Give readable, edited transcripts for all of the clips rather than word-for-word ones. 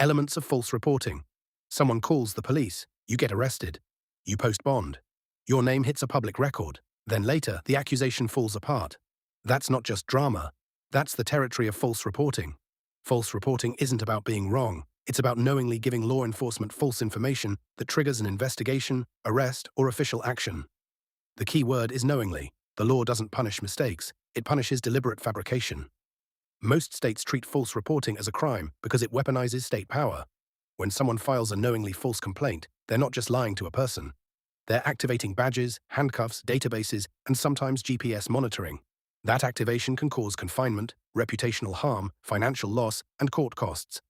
Elements of false reporting. Someone calls the police, you get arrested. You post bond. Your name hits a public record. Then later, the accusation falls apart. That's not just drama. That's the territory of false reporting. False reporting isn't about being wrong. It's about knowingly giving law enforcement false information that triggers an investigation, arrest, or official action. The key word is knowingly. The law doesn't punish mistakes. It punishes deliberate fabrication. Most states treat false reporting as a crime because it weaponizes state power. When someone files a knowingly false complaint, they're not just lying to a person. They're activating badges, handcuffs, databases, and sometimes GPS monitoring. That activation can cause confinement, reputational harm, financial loss, and court costs.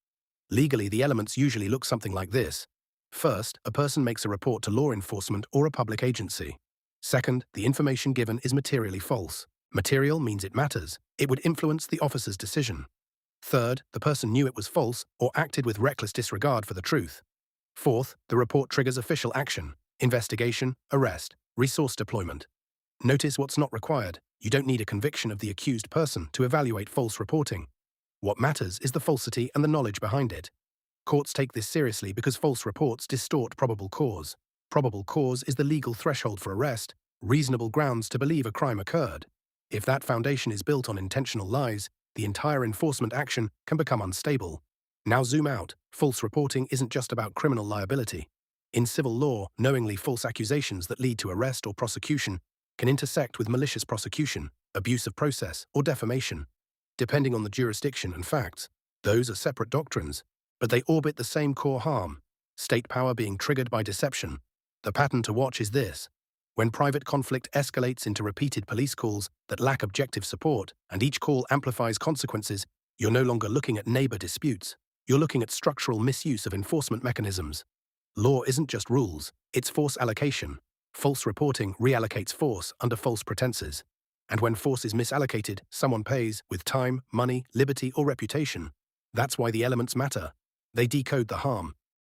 Legally, the elements usually look something like this. First, a person makes a report to law enforcement or a public agency. Second, the information given is materially false. Material means it matters. It would influence the officer's decision. Third, the person knew it was false or acted with reckless disregard for the truth. Fourth, the report triggers official action, investigation, arrest, resource deployment. Notice what's not required. You don't need a conviction of the accused person to evaluate false reporting. What matters is the falsity and the knowledge behind it. Courts take this seriously because false reports distort probable cause. Probable cause is the legal threshold for arrest, reasonable grounds to believe a crime occurred. If that foundation is built on intentional lies, the entire enforcement action can become unstable. Now zoom out. False reporting isn't just about criminal liability. In civil law, knowingly false accusations that lead to arrest or prosecution can intersect with malicious prosecution, abuse of process, or defamation. Depending on the jurisdiction and facts, those are separate doctrines, but they orbit the same core harm: state power being triggered by deception. The pattern to watch is this. When private conflict escalates into repeated police calls that lack objective support, and each call amplifies consequences, you're no longer looking at neighbor disputes. You're looking at structural misuse of enforcement mechanisms. Law isn't just rules, it's force allocation. False reporting reallocates force under false pretenses. And when force is misallocated, someone pays with time, money, liberty, or reputation. That's why the elements matter. They decode the harm,